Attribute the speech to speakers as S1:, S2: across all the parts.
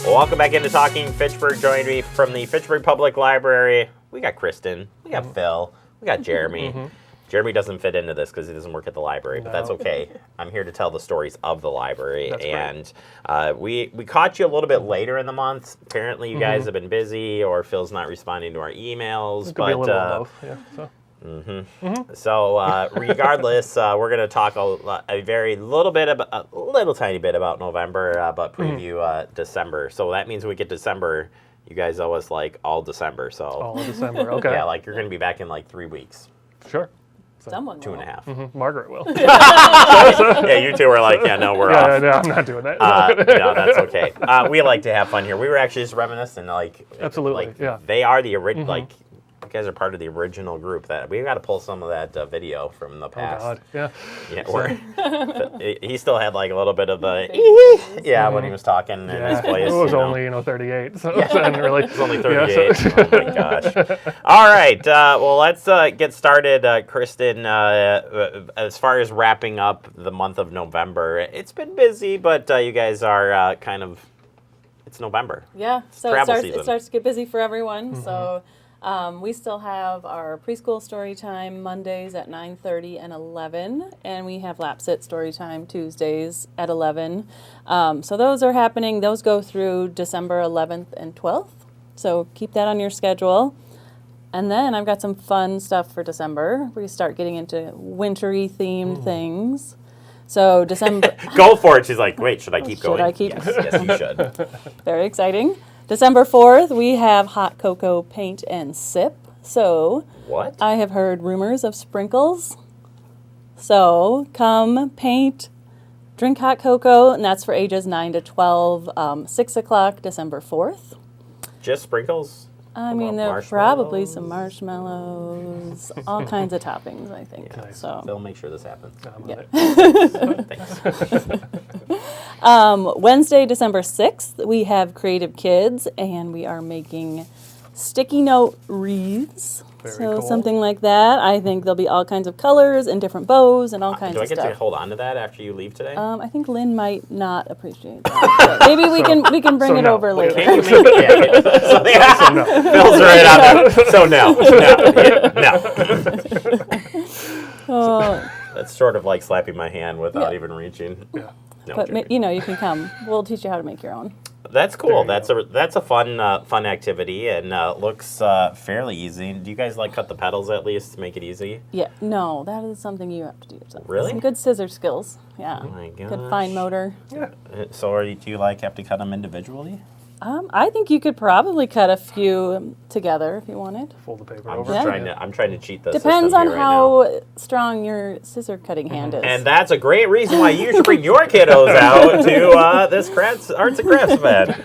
S1: Well, welcome back into Talking Fitchburg. Joining me from the Fitchburg Public Library, we got Kristin, we got Phil, we got Jeremy. Jeremy doesn't fit into this because he doesn't work at the library, but that's okay. I'm here to tell the stories of the library.
S2: That's
S1: and we caught you a little bit later in the month. Apparently, you guys have been busy, or Phil's not responding to our emails.
S2: It could be a little of both. Yeah, so.
S1: So regardless, we're going to talk a little tiny bit about November, but preview December. So that means we get December. You guys owe us like all December. So
S2: all of December, okay.
S1: Yeah, like you're going to be back in like 3 weeks.
S2: Sure.
S3: Someone
S1: 2.5.
S2: Margaret will.
S1: Yeah, you two were like, yeah, no, we're off.
S2: No, I'm not doing that.
S1: No, that's okay. We like to have fun here. We were actually just reminiscing, like,
S2: Absolutely,
S1: like,
S2: yeah.
S1: They are the original, like, you guys are part of the original group. That we got to pull some of that video from the past.
S2: Oh, God, yeah.
S1: Yeah, where he still had like a little bit of a when he was talking in his voice.
S2: It was only 38, so it didn't really.
S1: It was only 38. Oh my gosh! All right, well let's get started, Kristin. As far as wrapping up the month of November, it's been busy, but you guys are kind of. It's November.
S3: Yeah, so
S1: it
S3: starts to get busy for everyone. So. We still have our preschool story time Mondays at 9:30 and 11, and we have lap sit story time Tuesdays at 11. So those are happening. Those go through December 11th and 12th. So keep that on your schedule. And then I've got some fun stuff for December. We start getting into wintry themed things. So December.
S1: Go for it. She's like, wait, should I keep going?
S3: Should I keep?
S1: Yes, you should.
S3: Very exciting. December 4th, we have hot cocoa paint and sip. So,
S1: what?
S3: I have heard rumors of sprinkles. So, come paint, drink hot cocoa, and that's for ages 9 to 12, 6 o'clock, December 4th.
S1: Just sprinkles?
S3: I mean, there are probably some marshmallows, all kinds of toppings, I think.
S1: Yeah.
S3: So.
S1: Phil, make sure this happens.
S3: Yeah.
S1: Thanks.
S3: Wednesday, December 6th, we have Creative Kids, and we are making sticky note wreaths.
S2: Very
S3: so
S2: cool.
S3: something like that. I think there'll be all kinds of colors and different bows and all kinds
S1: Do I
S3: of
S1: get
S3: stuff.
S1: to hold on to that after you leave today?
S3: I think Lynn might not appreciate that. But maybe we can bring it over later.
S1: Can't you make Phil's right on there. So no. That's sort of like slapping my hand without even reaching.
S2: Yeah.
S1: No,
S3: But you can come. We'll teach you how to make your own.
S1: that's cool. That's a fun activity and looks fairly easy. Do you guys like cut the petals at least to make it easy?
S3: Yeah. No, that is something you have to do yourself.
S1: Really?
S3: Some good scissor skills. Yeah.
S1: Oh my gosh.
S3: Good fine motor.
S2: Yeah.
S1: So do you have to cut them individually?
S3: I think you could probably cut a few together if you wanted.
S2: Fold the paper
S1: I'm
S2: over.
S1: just
S3: Yeah.
S1: I'm trying to cheat the
S3: Depends
S1: system
S3: on
S1: here right now.
S3: how strong your scissor cutting hand is.
S1: And that's a great reason why you should bring your kiddos out to this arts and crafts event.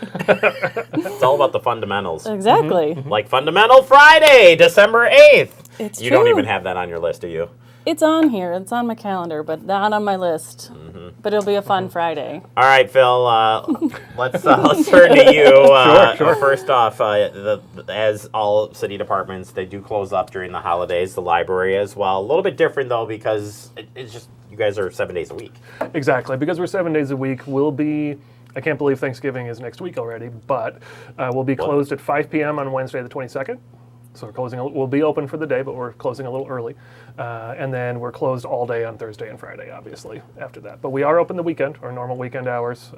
S1: It's all about the fundamentals.
S3: Exactly.
S1: Like Fundamental Friday, December 8th.
S3: It's
S1: You
S3: true.
S1: don't even have that on your list, do you?
S3: It's on here. It's on my calendar, but not on my list. But it'll be a fun Friday.
S1: All right, Phil. Let's turn to you.
S2: Sure.
S1: First off, as all city departments, they do close up during the holidays. The library as well. A little bit different though because it's just you guys are 7 days a week.
S2: Exactly. Because we're 7 days a week, we'll be... I can't believe Thanksgiving is next week already, but we'll be closed at 5 p.m. on Wednesday the 22nd. So we'll be open for the day, but we're closing a little early. And then we're closed all day on Thursday and Friday, obviously, after that. But we are open the weekend, our normal weekend hours,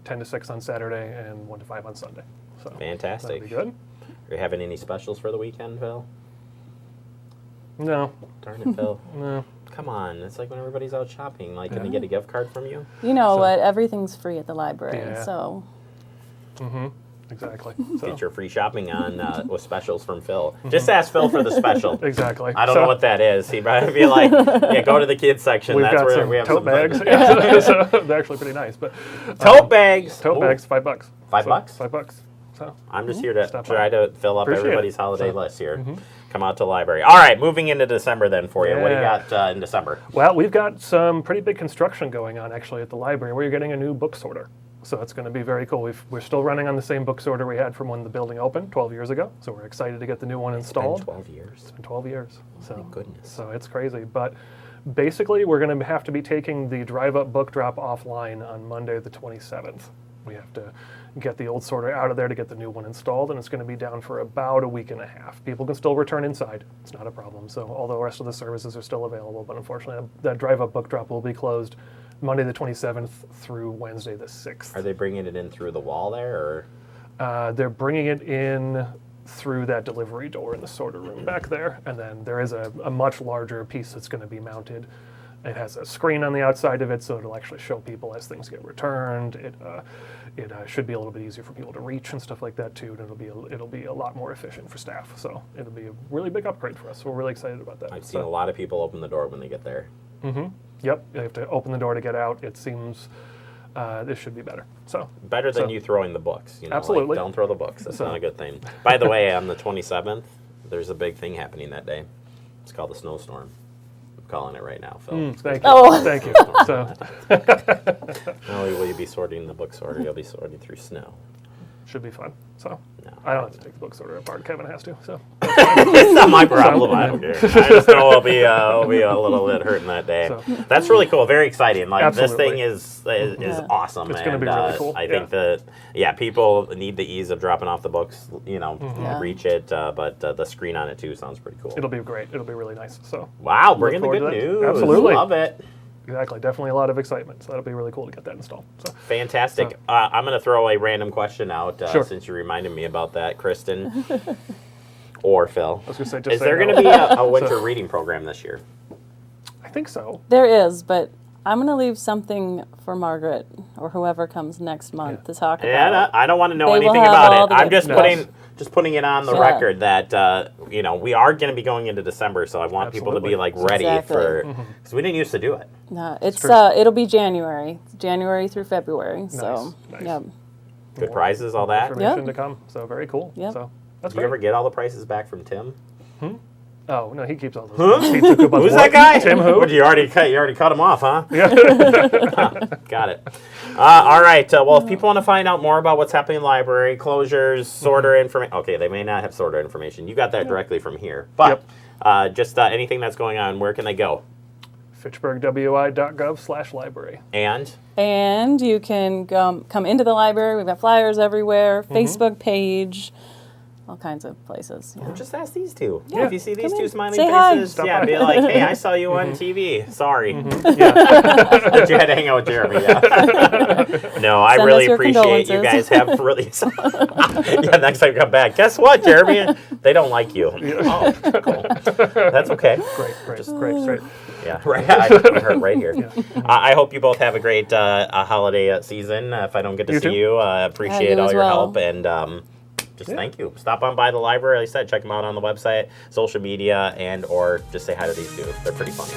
S2: 10 to 6 on Saturday and 1 to 5 on Sunday. So
S1: Fantastic.
S2: that'll be good.
S1: Are you having any specials for the weekend, Phil?
S2: No.
S1: Darn it, Phil.
S2: No.
S1: Come on. It's like when everybody's out shopping. Like, can they get a gift card from you?
S3: You know what? Everything's free at the library,
S2: Yeah.
S3: so.
S2: Exactly. So.
S1: Get your free shopping on with specials from Phil. Just ask Phil for the special.
S2: Exactly.
S1: I don't know what that is. He might be like, yeah, go to the kids section.
S2: We've
S1: That's
S2: got
S1: where
S2: some
S1: we have
S2: tote
S1: some
S2: bags. Yeah, so they're actually pretty nice. But
S1: tote bags.
S2: Tote
S1: Ooh.
S2: bags, $5.
S1: $5?
S2: $5. So
S1: I'm just here to
S2: Stop
S1: try
S2: by.
S1: to fill up
S2: Appreciate
S1: everybody's
S2: it.
S1: holiday list here. Come out to the library. All right, moving into December then for you. What do you
S2: Yeah.
S1: got in December?
S2: Well, we've got some pretty big construction going on actually at the library. We're getting a new book sorter. So it's going to be very cool. We're still running on the same book sorter we had from when the building opened 12 years ago. So we're excited to get the new one installed.
S1: It's been 12 years.
S2: It's been 12 years. So,
S1: my goodness.
S2: So it's crazy. But basically, we're going to have to be taking the drive-up book drop offline on Monday the 27th. We have to get the old sorter out of there to get the new one installed, and it's going to be down for about a week and a half. People can still return inside. It's not a problem. So all the rest of the services are still available, but unfortunately that drive-up book drop will be closed Monday the 27th through Wednesday the 6th.
S1: Are they bringing it in through the wall there, or?
S2: They're bringing it in through that delivery door in the sorter room back there, and then there is a much larger piece that's going to be mounted. It has a screen on the outside of it, so it'll actually show people as things get returned. It should be a little bit easier for people to reach and stuff like that too, and it'll be a lot more efficient for staff. So it'll be a really big upgrade for us. So we're really excited about that.
S1: I've seen a lot of people open the door when they get there.
S2: Mm-hmm. Yep, you have to open the door to get out. It seems this should be better. So
S1: better than you throwing the books. You know,
S2: absolutely.
S1: Like, don't throw the books. That's not a good thing. By the way, on the 27th, there's a big thing happening that day. It's called the snowstorm. I'm calling it right now, Phil.
S2: Thank you. Thank you. So,
S1: not only will you be sorting the book sorter, you'll be sorting through snow.
S2: should be fun. So
S1: No.
S2: I don't have to take the book sorter apart. Kevin has to. So
S1: It's not my problem. I don't care. I just know I'll be a little bit hurting that day.
S2: So.
S1: That's really cool. Very exciting. Like
S2: Absolutely.
S1: This thing is awesome.
S2: It's gonna be really cool.
S1: I think that people need the ease of dropping off the books. You know,
S3: Yeah.
S1: reach it. But the screen on it too sounds pretty cool.
S2: it'll be great. It'll be really nice. So
S1: Wow, bringing the
S2: forward
S1: good
S2: to that.
S1: news.
S2: Absolutely.
S1: Love it.
S2: exactly, definitely a lot of excitement. So that'll be really cool to get that installed. So
S1: Fantastic.
S2: So-
S1: I'm going to throw a random question out
S2: Sure.
S1: since you reminded me about that, Kristin or Phil.
S2: I was gonna say, just
S1: Is
S2: say
S1: there
S2: no.
S1: going to be a winter reading program this year?
S2: I think so.
S3: There is, but I'm going to leave something for Margaret or whoever comes next month to talk
S1: Yeah,
S3: about.
S1: I don't want to know
S3: They will
S1: anything
S3: have
S1: about
S3: all
S1: it.
S3: the
S1: I'm
S3: good
S1: just putting it on the
S3: Yeah.
S1: record that we are going to be going into December, so I want people to be
S2: Absolutely.
S1: like ready
S3: Exactly.
S1: for because we didn't used to do it.
S3: No, it's
S2: true.
S3: it'll be January through February. So,
S2: Nice.
S3: yep.
S1: Good prizes, all that.
S2: Information
S3: Yep.
S2: to come. So very cool.
S3: Yep.
S2: So that's
S1: Did you
S2: great.
S1: ever get all the prices back from Tim?
S2: Oh no, he keeps all those. He took a bunch
S1: Who's
S2: of-
S1: that guy?
S2: Tim who?
S1: What, you already cut him off, huh?
S2: Yeah.
S1: Got it. All right. Well, if people want to find out more about what's happening in the library, closures, sorter information. Okay, they may not have sorter information. You got that directly from here. But just anything that's going on, where can they go?
S2: fitchburgwi.gov/library.
S3: And you can come into the library. We've got flyers everywhere, Facebook page, all kinds of places. Yeah.
S1: Or just ask these two.
S3: Yeah.
S1: If you see these
S3: Come
S1: two
S3: in.
S1: smiling
S3: Say hi.
S1: faces,
S2: Stop
S1: yeah,
S2: by.
S1: be like, hey, I saw you on TV. Sorry.
S2: Yeah.
S1: But you had to hang out with Jeremy. Yeah. No, I
S3: Send
S1: really
S3: us your
S1: appreciate you guys
S3: condolences.
S1: have really. Yeah, next time you come back, guess what, Jeremy? They don't like you. Oh, cool. That's okay.
S2: Great.
S1: Yeah, right. I'm hurt right here. I hope you both have a great holiday season. If I don't get to
S2: You
S1: see
S2: too.
S1: you, appreciate
S3: you
S1: all
S3: as
S1: your
S3: well.
S1: help and. Just thank you. Stop on by the library. Like I said, check them out on the website, social media, and or just say hi to these two. They're pretty funny.